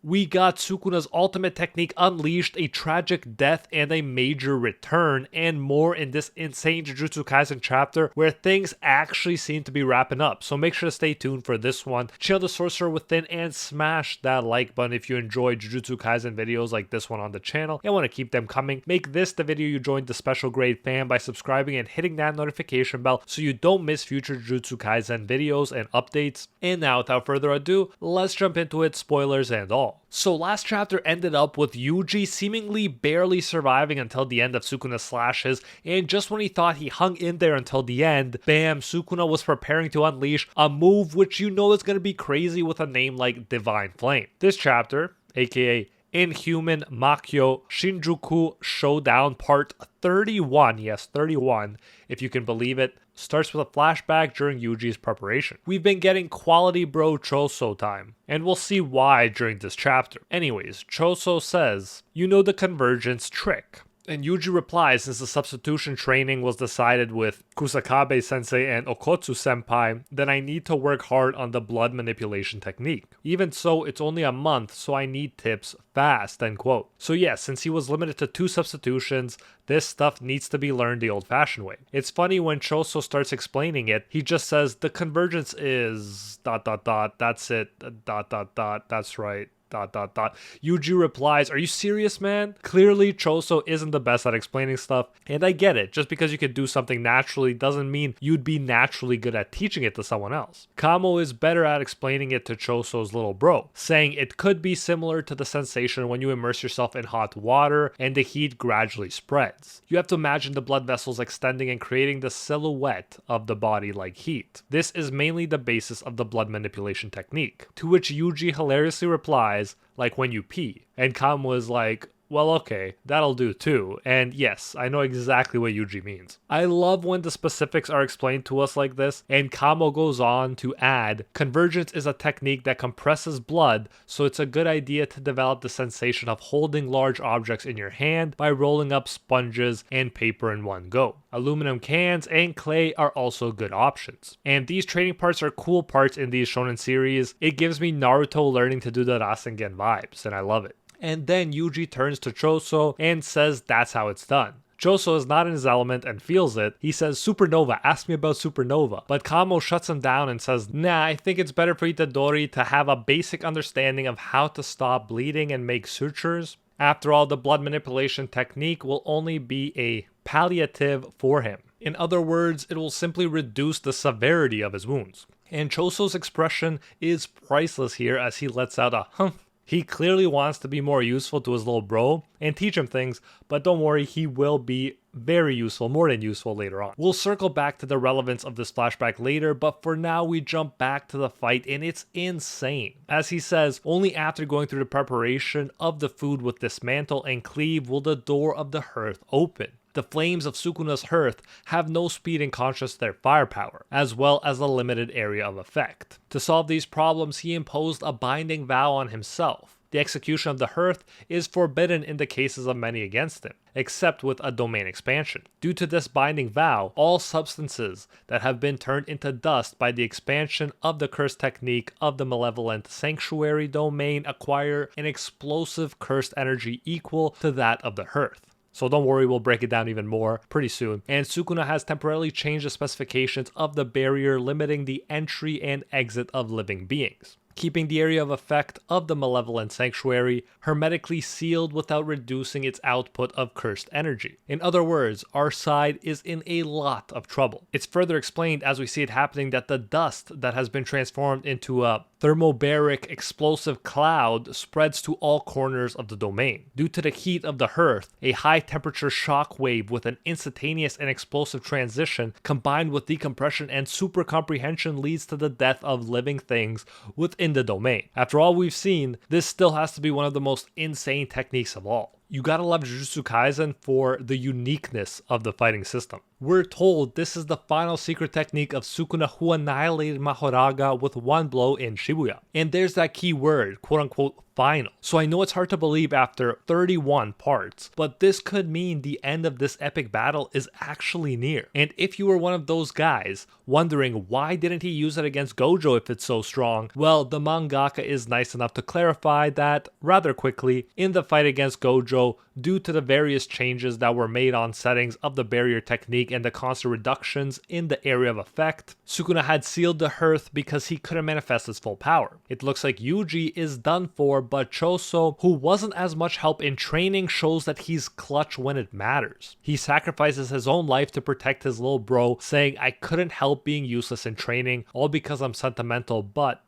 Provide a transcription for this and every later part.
we got Sukuna's ultimate technique unleashed, a tragic death, and a major return, and more in this insane Jujutsu Kaisen chapter where things actually seem to be wrapping up. So make sure to stay tuned for this one. Chill the Sorcerer Within and smash that like button if you enjoy Jujutsu Kaisen videos like this one on the channel and want to keep them coming. Make this the video you joined the special grade fan by subscribing and hitting that notification bell so you don't miss future Jujutsu Kaisen videos and updates. And now without further ado, let's jump into it, spoilers and all. So last chapter ended up with Yuji seemingly barely surviving until the end of Sukuna's slashes, and just when he thought he hung in there until the end, bam, Sukuna was preparing to unleash a move which you know is going to be crazy with a name like Divine Flame. This chapter, aka Inhuman Makyo Shinjuku Showdown Part 31, yes 31, if you can believe it, starts with a flashback during Yuji's preparation. We've been getting quality bro Choso time, and we'll see why during this chapter. Anyways, Choso says, "You know the convergence trick." And Yuji replies, since the substitution training was decided with Kusakabe sensei and Okotsu senpai, then I need to work hard on the blood manipulation technique. Even so, it's only a month, so I need tips fast, end quote. So yes, since he was limited to 2 substitutions, this stuff needs to be learned the old-fashioned way. It's funny when Choso starts explaining it, he just says, the convergence is ... that's it ... that's right ... Yuji replies, are you serious, man? Clearly, Choso isn't the best at explaining stuff, and I get it. Just because you can do something naturally doesn't mean you'd be naturally good at teaching it to someone else. Kamo is better at explaining it to Choso's little bro, saying it could be similar to the sensation when you immerse yourself in hot water and the heat gradually spreads. You have to imagine the blood vessels extending and creating the silhouette of the body like heat. This is mainly the basis of the blood manipulation technique, to which Yuji hilariously replies, like when you pee. And Kamo is like, well, okay, that'll do too. And yes, I know exactly what Yuji means. I love when the specifics are explained to us like this, and Kamo goes on to add, convergence is a technique that compresses blood, so it's a good idea to develop the sensation of holding large objects in your hand by rolling up sponges and paper in one go. Aluminum cans and clay are also good options. And these training parts are cool parts in these shonen series. It gives me Naruto learning to do the Rasengan vibes, and I love it. And then Yuji turns to Choso and says that's how it's done. Choso is not in his element and feels it. He says, supernova, ask me about supernova. But Kamo shuts him down and says, nah, I think it's better for Itadori to have a basic understanding of how to stop bleeding and make sutures. After all, the blood manipulation technique will only be a palliative for him. In other words, it will simply reduce the severity of his wounds. And Choso's expression is priceless here as he lets out a humph. He clearly wants to be more useful to his little bro and teach him things, but don't worry, he will be very useful, more than useful later on. We'll circle back to the relevance of this flashback later, but for now we jump back to the fight and it's insane. As he says, only after going through the preparation of the food with dismantle and cleave will the door of the hearth open. The flames of Sukuna's hearth have no speed in contrast to their firepower, as well as a limited area of effect. To solve these problems, he imposed a binding vow on himself. The execution of the hearth is forbidden in the cases of many against him, except with a domain expansion. Due to this binding vow, all substances that have been turned into dust by the expansion of the curse technique of the malevolent sanctuary domain acquire an explosive cursed energy equal to that of the hearth. So don't worry, we'll break it down even more pretty soon. And Sukuna has temporarily changed the specifications of the barrier, limiting the entry and exit of living beings, keeping the area of effect of the malevolent sanctuary hermetically sealed without reducing its output of cursed energy. In other words, our side is in a lot of trouble. It's further explained as we see it happening that the dust that has been transformed into a thermobaric explosive cloud spreads to all corners of the domain. Due to the heat of the hearth, a high temperature shock wave with an instantaneous and explosive transition combined with decompression and super comprehension leads to the death of living things within the domain. After all we've seen, this still has to be one of the most insane techniques of all. You gotta love Jujutsu Kaisen for the uniqueness of the fighting system. We're told this is the final secret technique of Sukuna, who annihilated Mahoraga with one blow in Shibuya. And there's that key word, quote unquote, final. So I know it's hard to believe after 31 parts, but this could mean the end of this epic battle is actually near. And if you were one of those guys wondering why didn't he use it against Gojo if it's so strong, well, the mangaka is nice enough to clarify that rather quickly in the fight against Gojo. Due to the various changes that were made on settings of the barrier technique and the constant reductions in the area of effect, Sukuna had sealed the hearth because he couldn't manifest his full power. It looks like Yuji is done for, but Choso, who wasn't as much help in training, shows that he's clutch when it matters. He sacrifices his own life to protect his little bro, saying, "I couldn't help being useless in training, all because I'm sentimental, but..."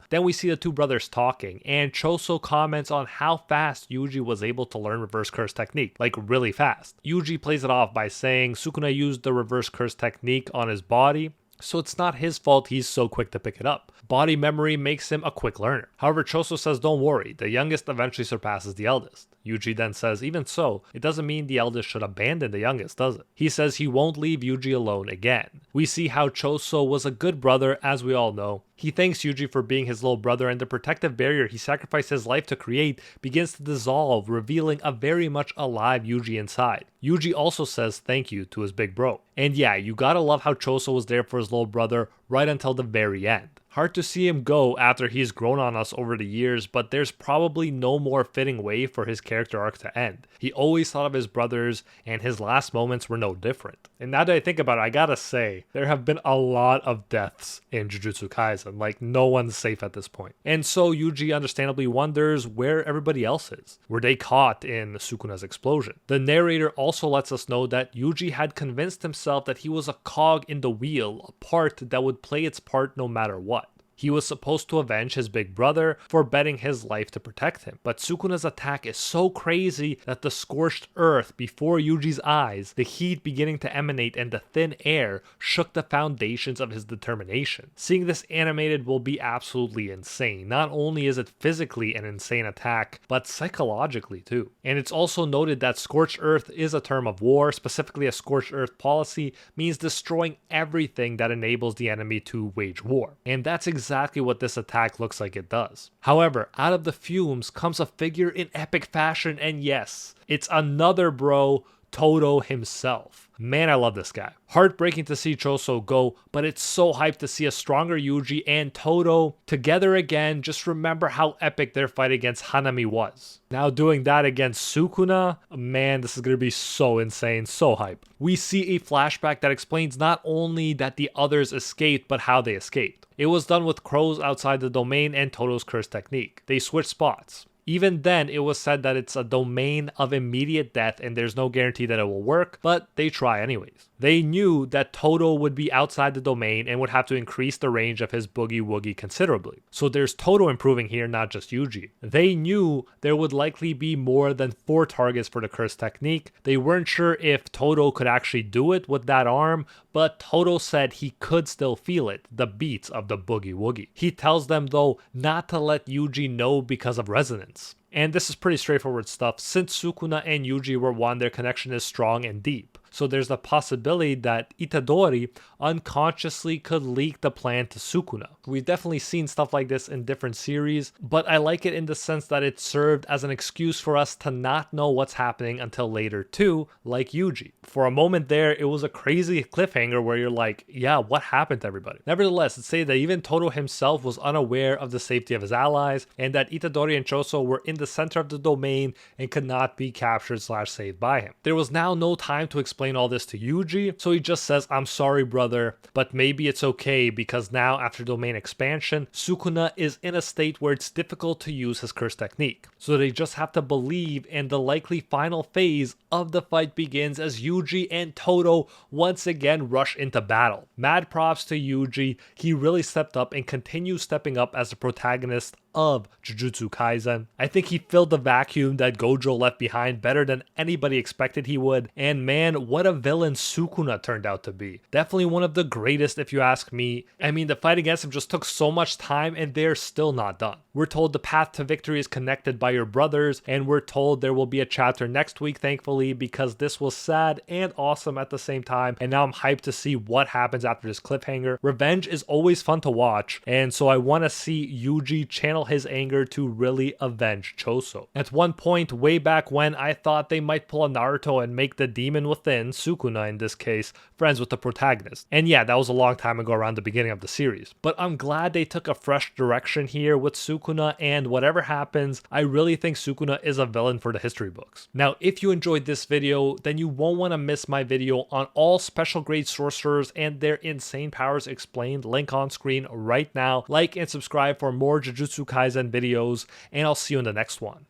Then we see the two brothers talking, and Choso comments on how fast Yuji was able to learn reverse curse technique, like really fast. Yuji plays it off by saying Sukuna used the reverse curse technique on his body, so it's not his fault he's so quick to pick it up. Body memory makes him a quick learner. However, Choso says don't worry, the youngest eventually surpasses the eldest. Yuji then says even so, it doesn't mean the eldest should abandon the youngest, does it? He says he won't leave Yuji alone again. We see how Choso was a good brother, as we all know. He thanks Yuji for being his little brother, and the protective barrier he sacrificed his life to create begins to dissolve, revealing a very much alive Yuji inside. Yuji also says thank you to his big bro. And yeah, you gotta love how Choso was there for his little brother right until the very end. Hard to see him go after he's grown on us over the years, but there's probably no more fitting way for his character arc to end. He always thought of his brothers, and his last moments were no different. And now that I think about it, I gotta say, there have been a lot of deaths in Jujutsu Kaisen, like no one's safe at this point. And so Yuji understandably wonders where everybody else is. Were they caught in Sukuna's explosion? The narrator also lets us know that Yuji had convinced himself that he was a cog in the wheel, a part that would play its part no matter what. He was supposed to avenge his big brother for betting his life to protect him. But Sukuna's attack is so crazy that the scorched earth before Yuji's eyes, the heat beginning to emanate and the thin air shook the foundations of his determination. Seeing this animated will be absolutely insane. Not only is it physically an insane attack, but psychologically too. And it's also noted that scorched earth is a term of war. Specifically, a scorched earth policy means destroying everything that enables the enemy to wage war. And that's exactly what this attack looks like it does. However, out of the fumes comes a figure in epic fashion, and yes, it's another bro, Todo himself. Man, I love this guy. Heartbreaking to see Choso go, but it's so hyped to see a stronger Yuji and Todo together again. Just remember how epic their fight against Hanami was. Now doing that against Sukuna, man, this is going to be so insane, so hype. We see a flashback that explains not only that the others escaped, but how they escaped. It was done with crows outside the domain and Todo's curse technique. They switched spots. Even then, it was said that it's a domain of immediate death and there's no guarantee that it will work, but they try anyways. They knew that Todo would be outside the domain and would have to increase the range of his boogie woogie considerably. So there's Todo improving here, not just Yuji. They knew there would likely be more than 4 targets for the curse technique. They weren't sure if Todo could actually do it with that arm, but Todo said he could still feel it, the beats of the boogie woogie. He tells them though not to let Yuji know because of resonance. And this is pretty straightforward stuff. Since Sukuna and Yuji were one, their connection is strong and deep. So there's the possibility that Itadori unconsciously could leak the plan to Sukuna. We've definitely seen stuff like this in different series, but I like it in the sense that it served as an excuse for us to not know what's happening until later too, like Yuji. For a moment there, it was a crazy cliffhanger where you're like, yeah, what happened to everybody? Nevertheless, it's said that even Todo himself was unaware of the safety of his allies, and that Itadori and Choso were in the center of the domain and could not be captured / saved by him. There was now no time to explain all this to Yuji, so he just says, I'm sorry brother, but maybe it's okay because now after domain expansion, Sukuna is in a state where it's difficult to use his curse technique. So they just have to believe, and the likely final phase of the fight begins as Yuji and Todo once again rush into battle. Mad props to Yuji, he really stepped up and continues stepping up as the protagonist of Jujutsu Kaisen. I think he filled the vacuum that Gojo left behind better than anybody expected he would, and man, what a villain Sukuna turned out to be. Definitely one of the greatest if you ask me. I mean, the fight against him just took so much time and they're still not done. We're told the path to victory is connected by your brothers, and we're told there will be a chapter next week, thankfully, because this was sad and awesome at the same time, and now I'm hyped to see what happens after this cliffhanger. Revenge is always fun to watch, and so I want to see Yuji channel channel his anger to really avenge Choso. At one point way back when, I thought they might pull a Naruto and make the demon within, Sukuna in this case, friends with the protagonist. And yeah, that was a long time ago around the beginning of the series. But I'm glad they took a fresh direction here with Sukuna, and whatever happens, I really think Sukuna is a villain for the history books. Now, if you enjoyed this video, then you won't want to miss my video on all special grade sorcerers and their insane powers explained, link on screen right now. Like and subscribe for more Jujutsu Kaisen videos, and I'll see you in the next one.